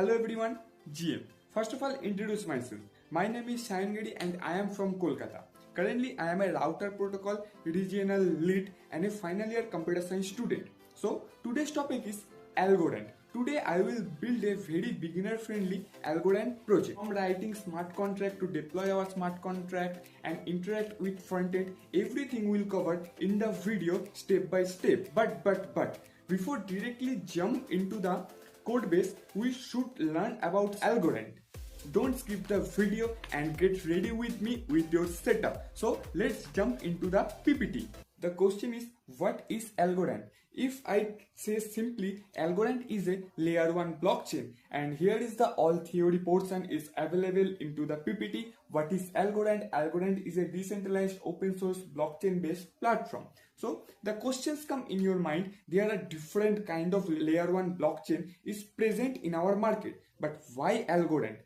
Hello everyone, GM. First of all, introduce myself. My name is Shayangedi and I am from Kolkata. Currently, I am a router protocol regional lead and a final year computer science student. So, today's topic is Algorand. Today, I will build a very beginner friendly Algorand project. From writing smart contract to deploy our smart contract and interact with frontend, everything will cover in the video step by step. But, before directly jump into the code base, we should learn about Algorand. Don't skip the video and get ready with me with your setup. So let's jump into the PPT. The question is, what is Algorand? If I say simply, Algorand is a layer 1 blockchain, and here is the all theory portion is available into the PPT. What is Algorand? Algorand is a decentralized open source blockchain based platform. So the questions come in your mind. There are different kind of layer 1 blockchain is present in our market, but why Algorand?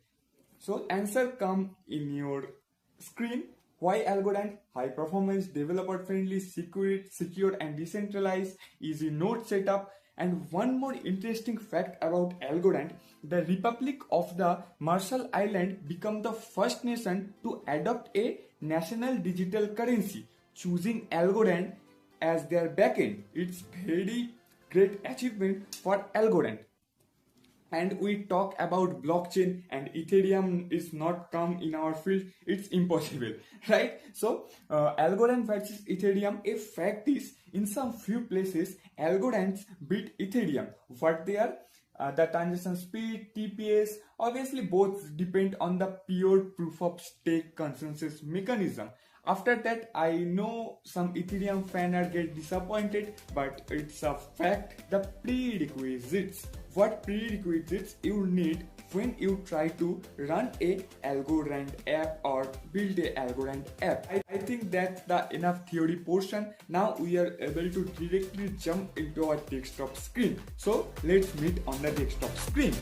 So answer come in your screen. Why Algorand? High performance, developer friendly, secure and decentralized, easy node setup. And one more interesting fact about Algorand, the Republic of the Marshall Islands became the first nation to adopt a national digital currency, choosing Algorand as their backend. It's very great achievement for Algorand. And we talk about blockchain and Ethereum is not come in our field, it's impossible, right? So Algorand versus Ethereum, a fact is in some few places Algorands beat Ethereum. What they are? The transaction speed, TPS, obviously both depend on the pure proof of stake consensus mechanism. After that, I know some Ethereum fans are get disappointed, but it's a fact. The prerequisites. What prerequisites you need when you try to run a Algorand app or build a Algorand app. I think that's the enough theory portion. Now we are able to directly jump into our desktop screen. So let's meet on the desktop screen.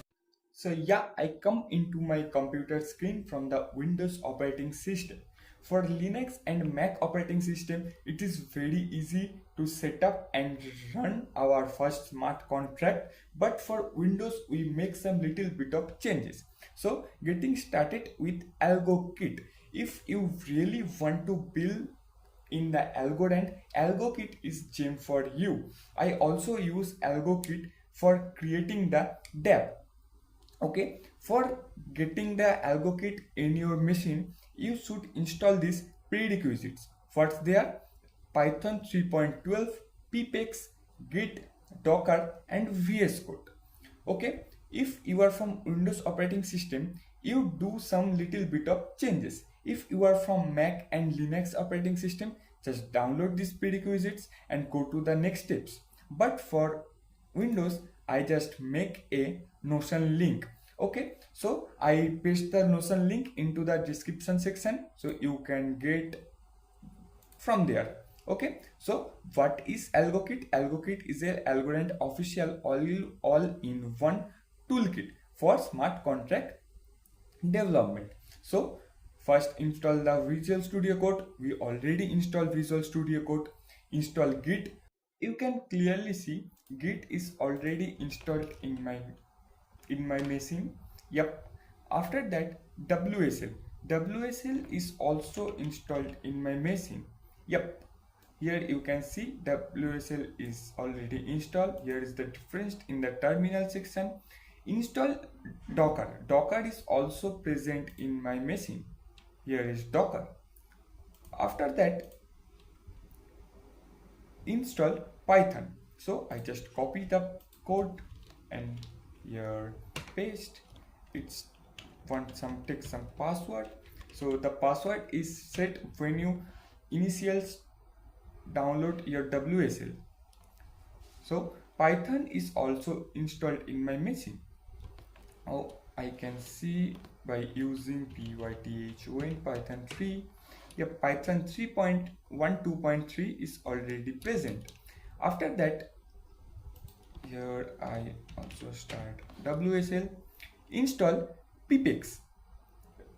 So yeah, I come into my computer screen from the Windows operating system. For Linux and Mac operating system, it is very easy to set up and run our first smart contract, but for Windows we make some little bit of changes. So getting started with AlgoKit. If you really want to build in the Algorand, AlgoKit is gem for you. I also use AlgoKit for creating the DApp. Okay, for getting the AlgoKit in your machine, you should install these prerequisites. What's there? Python 3.12, ppex, Git, Docker and VS Code. Okay, if you are from Windows operating system, you do some little bit of changes. If you are from Mac and Linux operating system, just download these prerequisites and go to the next steps. But for Windows, I just make a Notion link. Okay, so I paste the Notion link into the description section so you can get from there. Okay, so what is AlgoKit? AlgoKit is a Algorand official all-in-one toolkit for smart contract development. So first install the Visual Studio Code. We already installed Visual Studio Code. Install Git. You can clearly see Git is already installed in my machine. Yep. After that, WSL is also installed in my machine. Yep. Here you can see WSL is already installed. Here is the difference in the terminal section. Install Docker. Docker is also present in my machine. Here is Docker. After that, install Python. So I just copy the code and here paste. It's take some password. So the password is set when you initials download your WSL. So Python is also installed in my machine. Oh, I can see by using python Python 3. Yeah, Python 3.12.3 is already present. After that, here I also start WSL. Install ppex.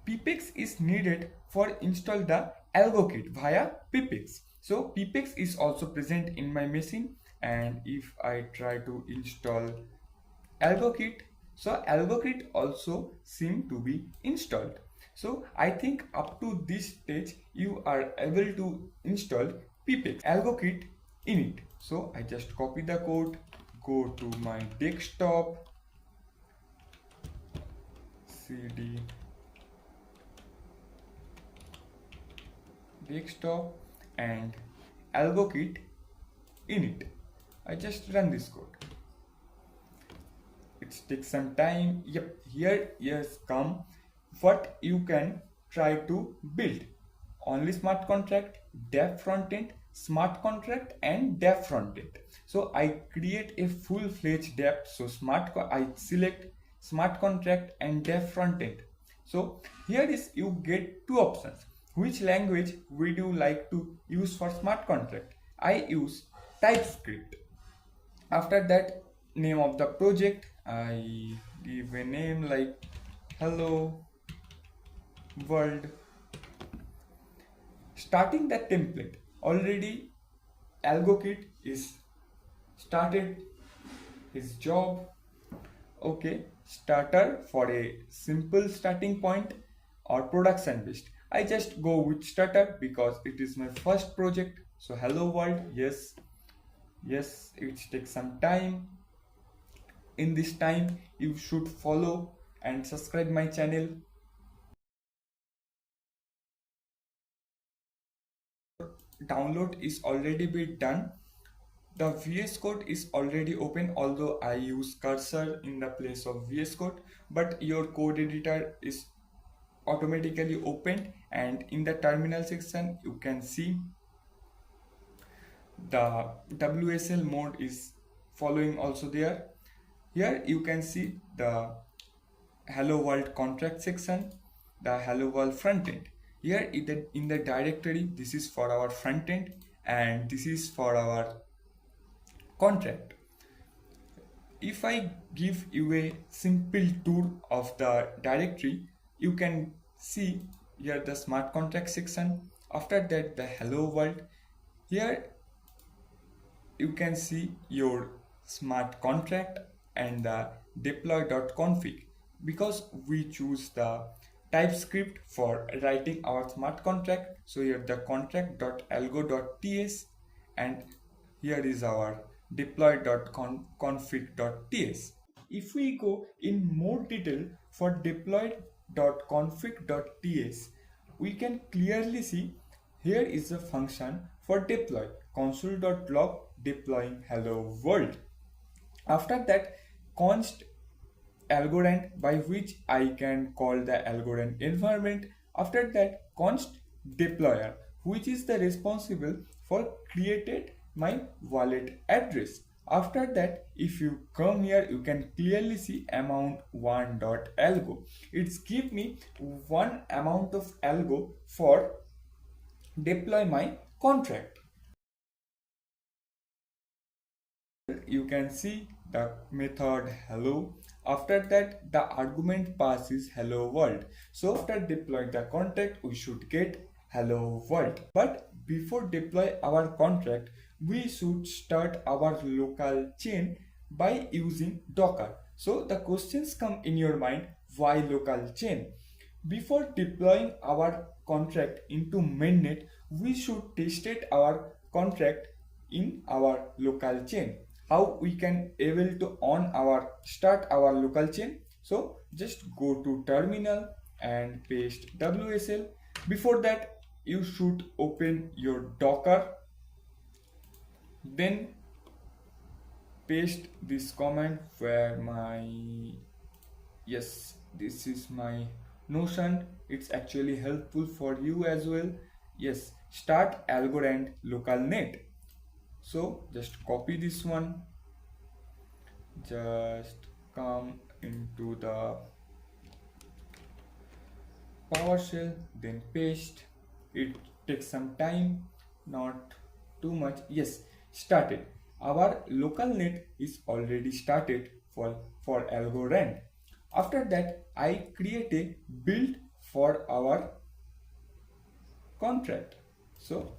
Ppex is needed for install the AlgoKit via ppex. So ppex is also present in my machine, and if I try to install AlgoKit, So Algokit also seem to be installed. So I think up to this stage you are able to install Pipex Algokit init. So I just copy the code, go to my desktop, cd desktop and Algokit init. I just run this code. It takes some time. Yep, here's come what you can try to build. Only smart contract, DApp frontend, smart contract and DApp frontend. So I create a full-fledged DApp. So I select smart contract and DApp frontend. So here is you get two options. Which language would you like to use for smart contract? I use TypeScript. After that, name of the project, I give a name like hello world. Starting the template, already Algokit is started his job. Okay, starter for a simple starting point or production based. I just go with starter because it is my first project. So hello world, yes, it takes some time. In this time you should follow and subscribe my channel. Download is already been done. The VS Code is already open, although I use cursor in the place of VS Code, but your code editor is automatically opened, and in the terminal section you can see the WSL mode is following also there. Here you can see the hello world contract section, the hello world frontend. Here in the directory, this is for our frontend and this is for our contract. If I give you a simple tour of the directory, you can see here the smart contract section. After that, the hello world. Here you can see your smart contract and the deploy.config. Because we choose the TypeScript for writing our smart contract, so here the contract.algo.ts and here is our deploy.config.ts. If we go in more detail for deploy.config.ts, we can clearly see here is a function for deploy, console.log deploying hello world. After that, const Algorand, by which I can call the Algorand environment. After that, const deployer, which is the responsible for created my wallet address. After that, if you come here, you can clearly see amount 1.algo. It's give me one amount of algo for deploy my contract. You can see the method hello. After that, the argument pass is hello world. So after deploying the contract, we should get hello world. But before deploy our contract, we should start our local chain by using Docker. So the questions come in your mind, why local chain? Before deploying our contract into mainnet, we should test our contract in our local chain. How we can able to start our local chain? So just go to terminal and paste WSL. Before that, you should open your Docker, then paste this command where this is my notion. It's actually helpful for you as well. Yes, start Algorand local net. So just copy this one, just come into the PowerShell, then paste. It takes some time, not too much. Yes, started. Our local net is already started for Algorand. After that, I create a build for our contract. So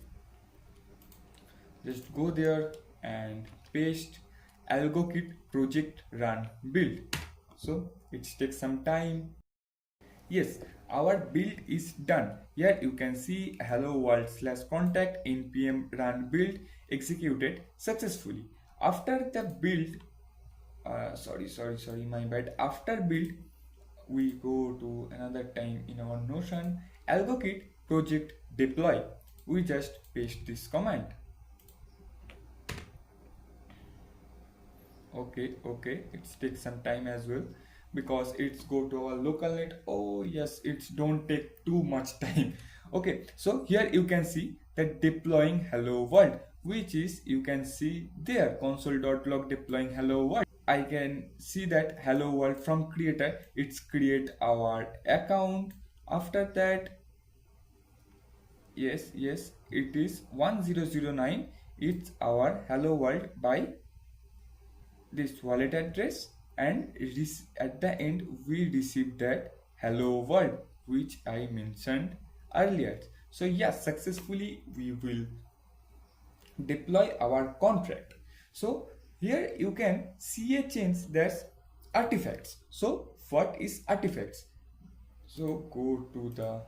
just go there and paste Algokit project run build. So it takes some time. Yes, our build is done. Here you can see hello world slash contact npm run build executed successfully. After the build, sorry, my bad. After build, we go to another time in our Notion AlgoKit project deploy. We just paste this command. Okay, it takes some time as well because it's go to our local net. Oh yes, it's don't take too much time. Okay, so here you can see that deploying hello world, which is you can see there console.log deploying hello world. I can see that hello world from creator. It's create our account. After that, yes, it is 1009. It's our hello world by this wallet address, and it is at the end we receive that hello world which I mentioned earlier. So yes, successfully we will deploy our contract. So here you can see a change, that's artifacts. So what is artifacts? So go to the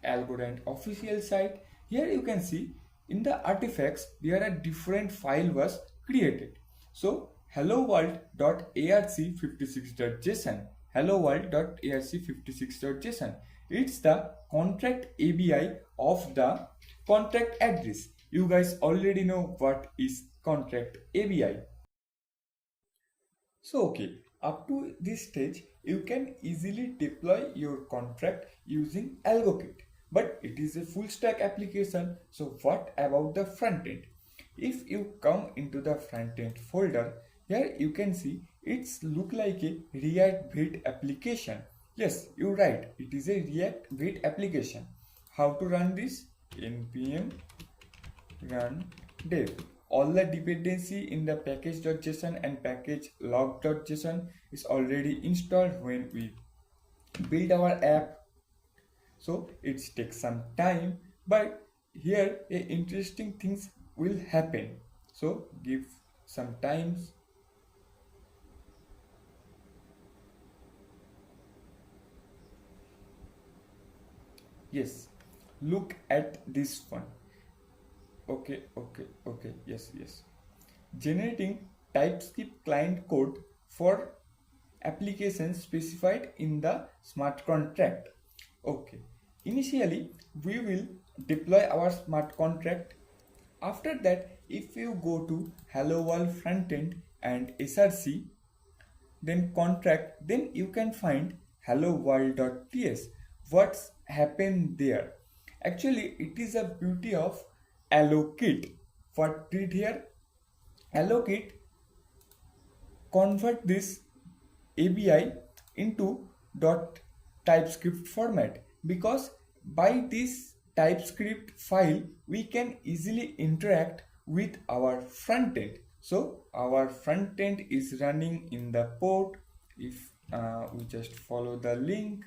Algorand official site. Here you can see in the artifacts there are different file was created. So hello world.arc56.json, hello world.arc56.json, it's the contract ABI of the contract address. You guys already know what is contract ABI. So okay, up to this stage, you can easily deploy your contract using AlgoKit. But it is a full stack application. So what about the front end? If you come into the front end folder, here you can see it's look like a React Vite application. Yes, you're right. It is a React Vite application. How to run this? npm run dev. All the dependency in the package.json and package log.json is already installed when we build our app. So it takes some time, but here interesting things will happen. So give some times. Yes, look at this one. Okay, yes. Generating TypeScript client code for applications specified in the smart contract. Okay, initially we will deploy our smart contract. After that, if you go to hello world frontend and src, then contract, then you can find hello world.ts. What's happened there? Actually, it is a beauty of allocate. What did here? Allocate convert this ABI into .typescript format, because by this TypeScript file we can easily interact with our front end. So our front end is running in the port. If we just follow the link,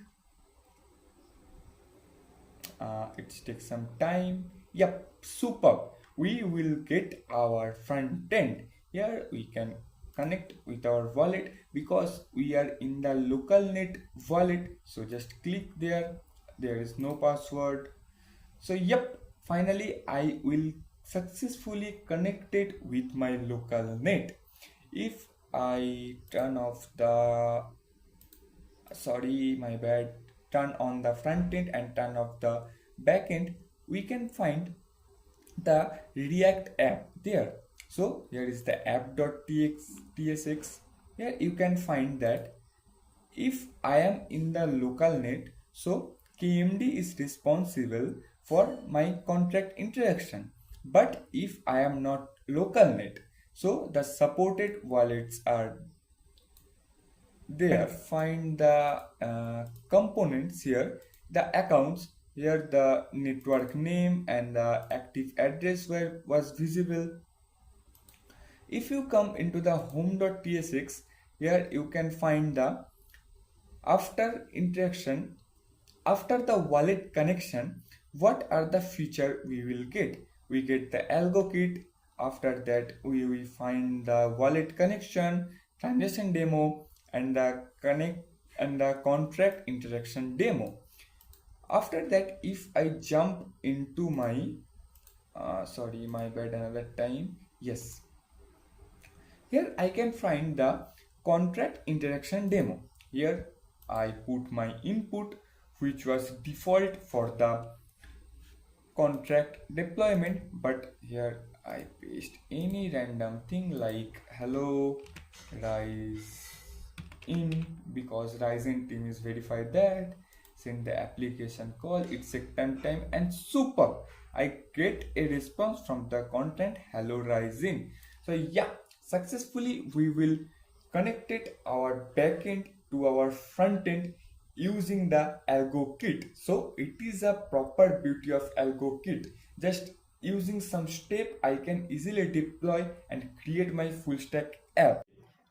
it takes some time. Yep, superb. We will get our front end. Here we can connect with our wallet because we are in the local net wallet. So just click there. There is no password. So yep, finally I will successfully connected with my local net. If I turn off the, sorry, my bad, turn on the front end and turn off the back end, we can find the React app there. So here is the app.tsx. Here you can find that if I am in the local net, so KMD is responsible for my contract interaction. But if I am not local net, so the supported wallets are there. Find the components here, the accounts. Here the network name and the active address was visible. If you come into the home.tsx, here you can find the after interaction, after the wallet connection, what are the feature we will get? We get the algo kit. After that we will find the wallet connection, transaction demo, and the connect and the contract interaction demo. After that, if I jump into my sorry, my bad, another time. Yes, here I can find the contract interaction demo. Here I put my input, which was default for the contract deployment, but here I paste any random thing like hello rise in, because rise in team is verified that. Send the application call, it's a time and super, I get a response from the content hello rise in. So yeah, successfully we will connected our backend to our front end using the algo kit. So it is a proper beauty of algo kit. Just using some step I can easily deploy and create my full stack app.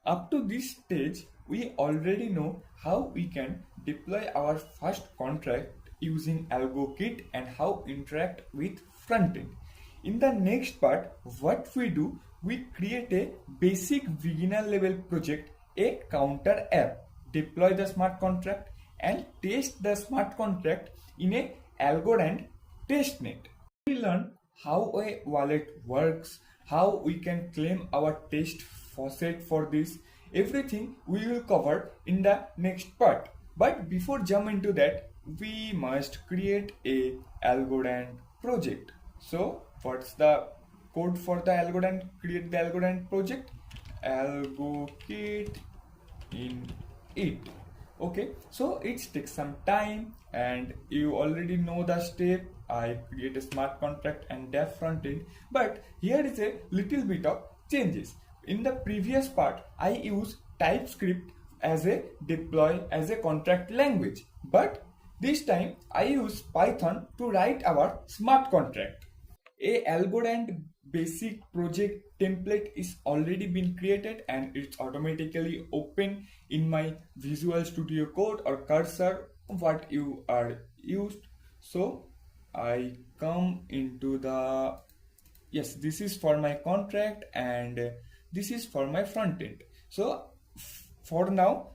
Up to this stage, we already know how we can deploy our first contract using AlgoKit and how interact with frontend. In the next part, what we do, we create a basic beginner level project, a counter app, deploy the smart contract and test the smart contract in a Algorand testnet. We learn how a wallet works, how we can claim our test faucet for this. Everything we will cover in the next part. But before jump into that, we must create a Algorand project. So what's the code for the Algorand? Create the Algorand project. AlgoKit in it. Okay, so it takes some time and you already know the step. I create a smart contract and DApp frontend, but here is a little bit of changes. In the previous part, I use TypeScript as a deploy as a contract language, but this time I use Python to write our smart contract. A Algorand basic project template is already been created and it's automatically open in my Visual Studio Code or cursor what you are used. So I come into the, yes, this is for my contract and this is for my front end. So for now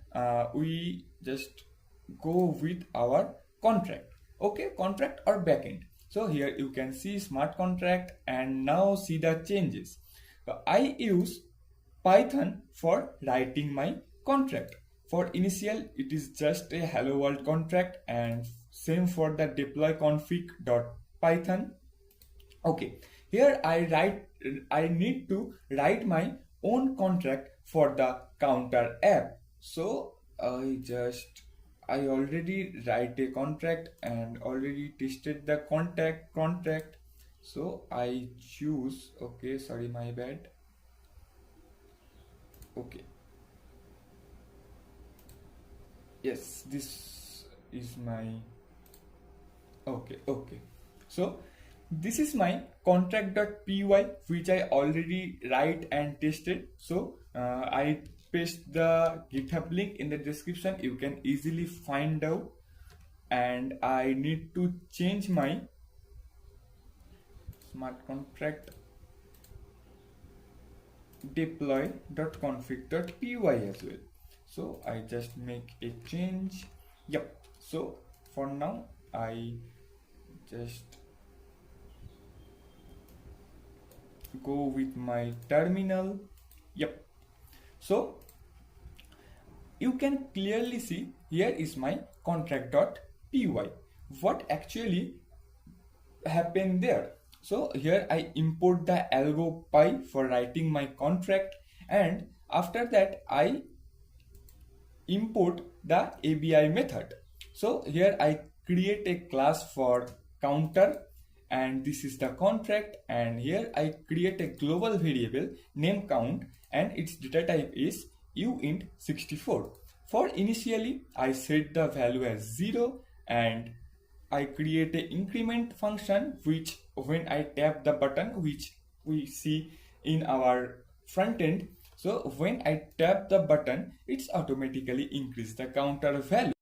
we just go with our contract. Okay, contract or backend. So here you can see smart contract and now see the changes. So I use Python for writing my contract. For initial, it is just a hello world contract and same for the deploy config.python. Okay, here I need to write my own contract for the counter app. So I already write a contract and already tested the contract. So I choose, okay, sorry, my bad. Okay. Yes, this is my, okay. So this is my contract.py which I already write and tested. So I paste the GitHub link in the description. You can easily find out. And I need to change my smart contract deploy.config.py as well. So I just make a change. Yep. So for now I just go with my terminal. Yep. So you can clearly see here is my contract.py. What actually happened there? So here I import the algo.py for writing my contract, and after that I import the ABI method. So here I create a class for counter and this is the contract, and here I create a global variable name count and its data type is uint64. For initially I set the value as 0 and I create an increment function which when I tap the button, which we see in our front end, so when I tap the button, it's automatically increase the counter value.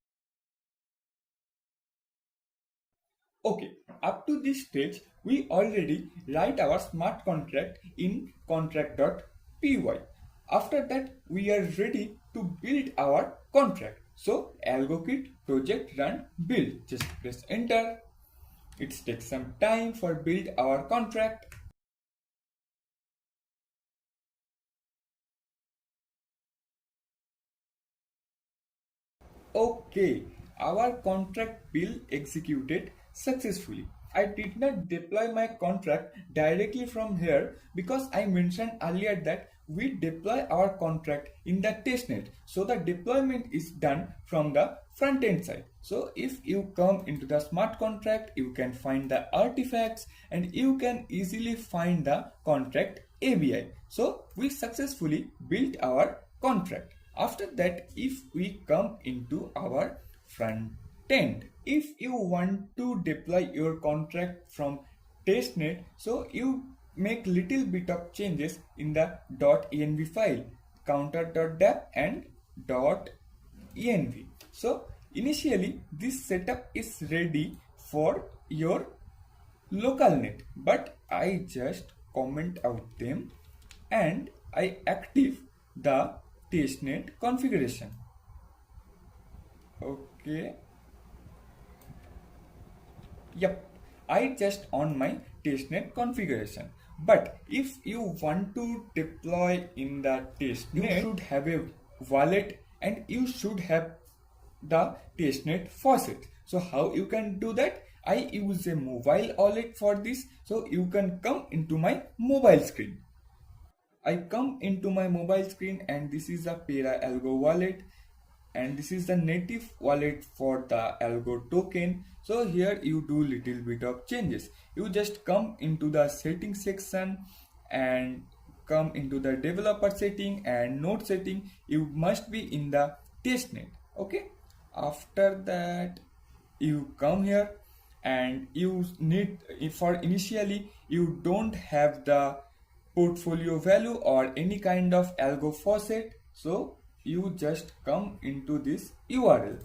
Okay, up to this stage, we already write our smart contract in contract.py. After that, we are ready to build our contract. So AlgoKit project run build. Just press enter. It takes some time for build our contract. Okay, our contract build executed successfully. I did not deploy my contract directly from here because I mentioned earlier that we deploy our contract in the testnet. So the deployment is done from the front end side. So if you come into the smart contract, you can find the artifacts and you can easily find the contract ABI. So we successfully built our contract. After that, if we come into our front end, if you want to deploy your contract from testnet, so you make little bit of changes in the .env file, counter.dapp and .env. So initially this setup is ready for your local net, but I just comment out them and I active the testnet configuration. Okay. Yep. I just on my testnet configuration. But if you want to deploy in the testnet, you should have a wallet and you should have the testnet faucet. So how you can do that? I use a mobile wallet for this. So you can come into my mobile screen. I come into my mobile screen and this is a Para Algo wallet and this is the native wallet for the Algo token. So here you do little bit of changes. You just come into the settings section and come into the developer setting and node setting. You must be in the testnet. Okay. After that you come here and you need for initially you don't have the portfolio value or any kind of algo faucet, so you just come into this URL.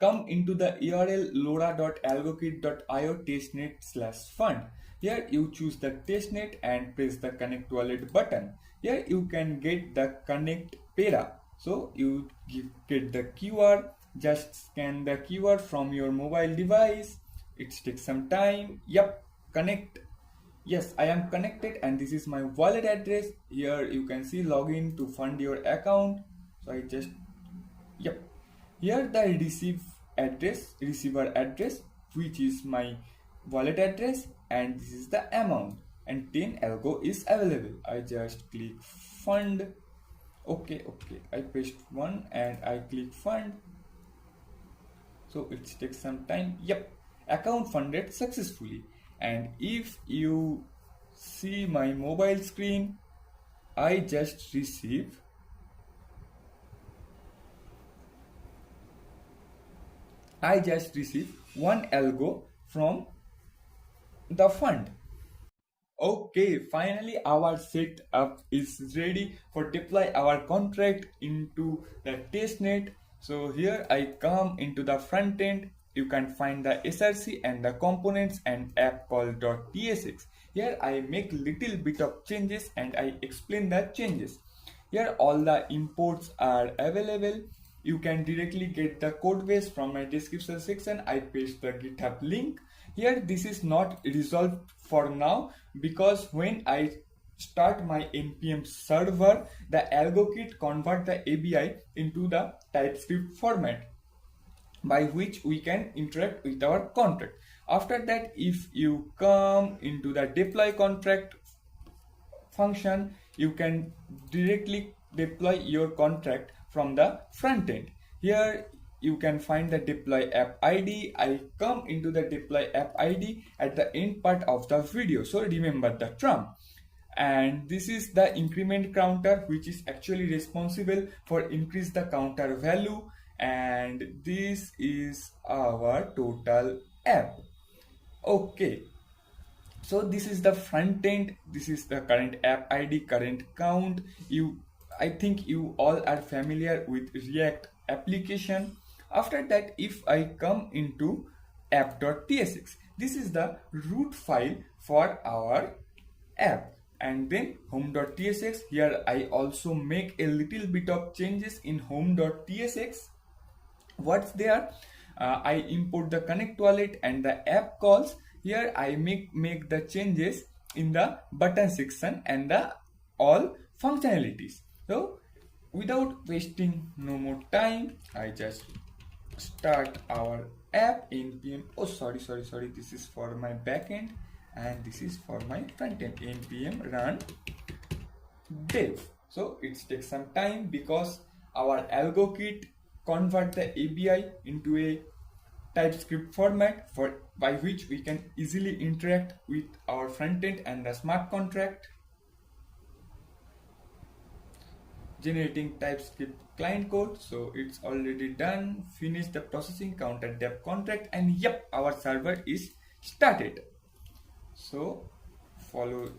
Come into the URL lora.algokit.io testnet/fund. Here you choose the testnet and press the connect wallet button. Here you can get the connect para. So you get the QR, just scan the QR from your mobile device. It takes some time. Yep, connect. Yes, I am connected and this is my wallet address. Here you can see login to fund your account. So I just, yep. Here the receiver address, which is my wallet address, and this is the amount, and 10 algo is available. I just click fund. Okay, I paste one and I click fund. So it takes some time. Yep, account funded successfully. And if you see my mobile screen, I just receive one algo from the fund. Okay, finally our setup is ready for deploy our contract into the testnet. So here I come into the front end. You can find the src and the components and app called .tsx. Here I make little bit of changes and I explain the changes. Here all the imports are available. You can directly get the code base from my description section. I paste the GitHub link. Here this is not resolved for now because when I start my npm server, the AlgoKit convert the ABI into the TypeScript format by which we can interact with our contract. After that, if you come into the deploy contract function, you can directly deploy your contract from the front end. Here you can find the deploy app ID. I come into the deploy app ID at the end part of the video, so remember the term. And this is the increment counter, which is actually responsible for increase the counter value, and this is our total app. Okay, so this is the front end, this is the current app ID, current count. I think you all are familiar with React application. After that, if I come into app.tsx, this is the root file for our app. and then home.tsx. Here I also make a little bit of changes in home.tsx. What's there? I import the connect wallet and the app calls. Here I make the changes in the button section and the all functionalities. So without wasting no more time, I just start our app npm. Oh, sorry. This is for my backend and this is for my frontend. npm run dev. So it takes some time because our algo kit convert the ABI into a TypeScript format by which we can easily interact with our frontend and the smart contract. Generating TypeScript client code, so it's already done. Finish the processing, counter DApp contract, and yep, our server is started. So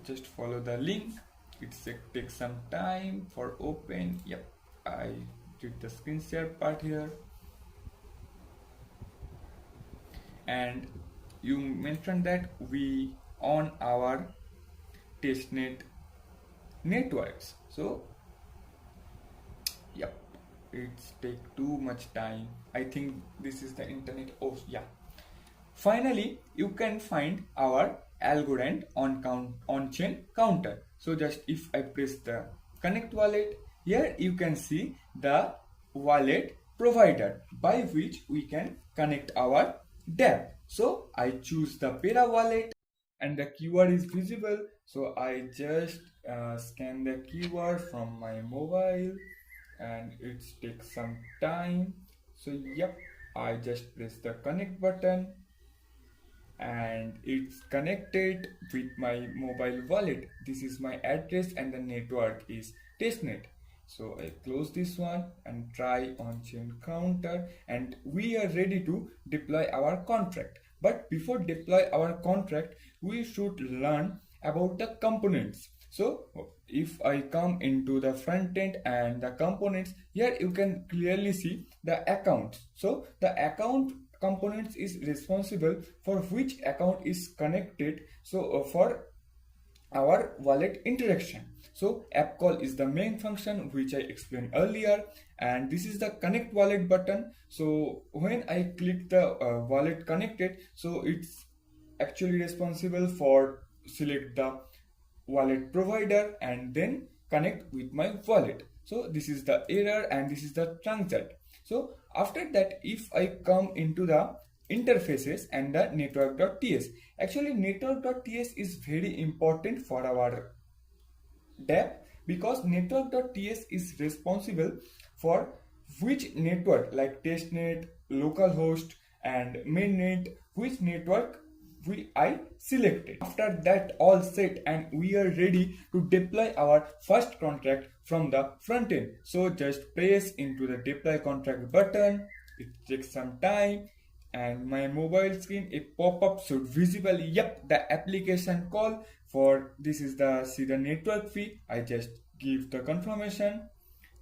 just follow the link. It takes some time for open. Yep, I did the screen share part here. And you mentioned that we on our testnet networks. So yep, it's take too much time. I think this is the internet. Oh yeah. Finally, you can find our Algorand on-chain counter. So just if I press the connect wallet, here you can see the wallet provider by which we can connect our DApp. So I choose the Pera wallet and the QR is visible. So I just scan the QR from my mobile and it takes some time. So yep, I just press the connect button and it's connected with my mobile wallet. This is my address and the network is testnet. So I close this one and try on-chain counter and we are ready to deploy our contract. But before deploy our contract, we should learn about the components. So if I come into the front end and the components, here you can clearly see the accounts. So the account components is responsible for which account is connected. So for our wallet interaction. So app call is the main function which I explained earlier, and this is the connect wallet button. So when I click the wallet connected, so it's actually responsible for select the wallet provider and then connect with my wallet. So this is the error and this is the transact. So after that, if I come into the interfaces and the network.ts, actually network.ts is very important for our DApp because network.ts is responsible for which network like testnet, localhost and mainnet, which network I selected. After that all set and we are ready to deploy our first contract from the front end. So just press into the deploy contract button. It takes some time and my mobile screen a pop-up should visible. Yep, the application call for this is the see the network fee. I just give the confirmation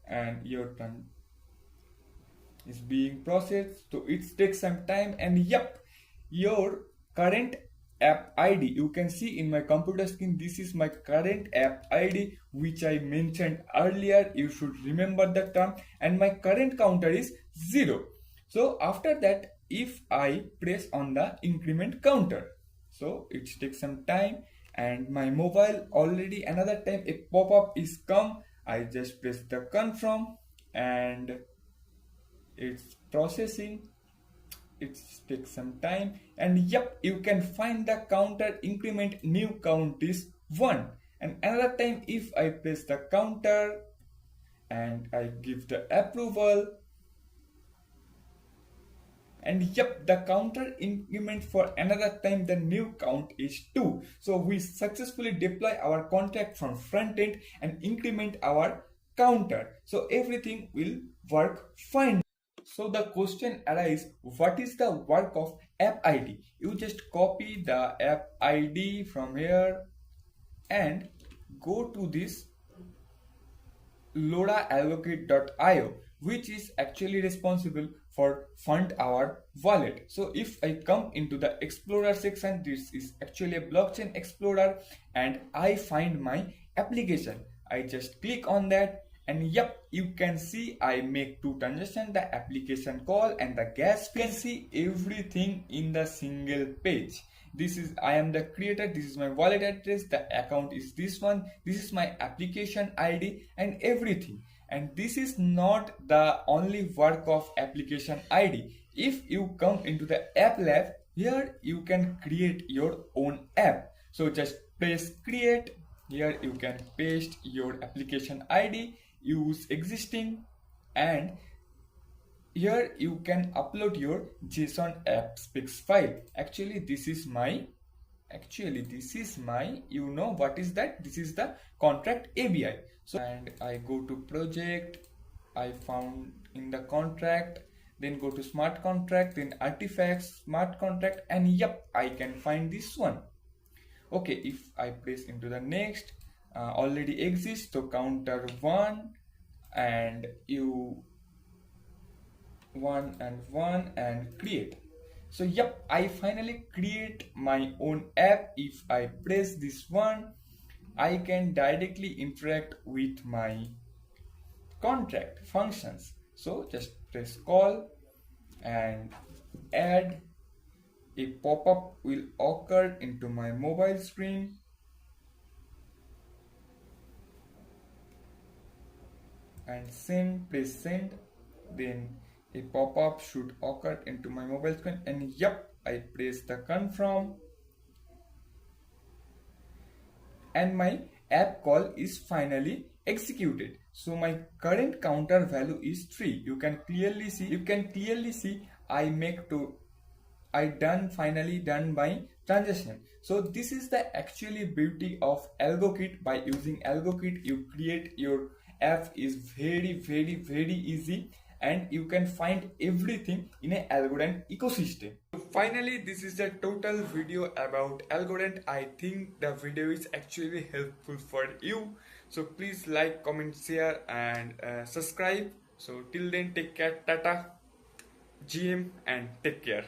and your turn is being processed. So it takes some time and yep, your current app ID you can see in my computer screen. This is my current app ID which I mentioned earlier. You should remember the term and my current counter is 0. So after that, if I press on the increment counter, so it takes some time and my mobile already another time a pop-up is come. I just press the confirm and it's processing. It takes some time and yep, you can find the counter increment new count is 1 and another time if I press the counter and I give the approval and yep, the counter increment for another time the new count is 2. So we successfully deploy our contract from front end and increment our counter. So everything will work fine. So the question arises, what is the work of app ID? You just copy the app ID from here and go to this LodaAllocate.io, which is actually responsible for fund our wallet. So if I come into the Explorer section, this is actually a blockchain explorer, and I find my application. I just click on that, and yep, you can see I make two transactions, the application call and the gas fee. You can see everything in the single page. This is, I am the creator, this is my wallet address, the account is this one, this is my application ID and everything. And this is not the only work of application ID. If you come into the app lab, here you can create your own app. So just press create. Here you can paste your application ID, use existing, and here you can upload your JSON app specs file. Actually this is my, you know what is that? This is the contract ABI. So, and I go to project, I found in the contract, then go to smart contract, then artifacts, smart contract, and yep, I can find this one. Okay, if I press into the next, already exists, so counter 1 and you 1 and create. So yep, I finally create my own app. If I press this one, I can directly interact with my contract functions. So just press call and add. A pop-up will occur into my mobile screen. And send, press send, then a pop-up should occur into my mobile screen, and yep, I press the confirm, and my app call is finally executed. So my current counter value is 3. You can clearly see finally done my transaction. So this is the actually beauty of AlgoKit. By using AlgoKit, you create your app is very easy, and you can find everything in a Algorand ecosystem. So finally, this is the total video about Algorand. I think the video is actually helpful for you. So please like, comment, share, and subscribe. So till then, take care, tata, GM, and take care.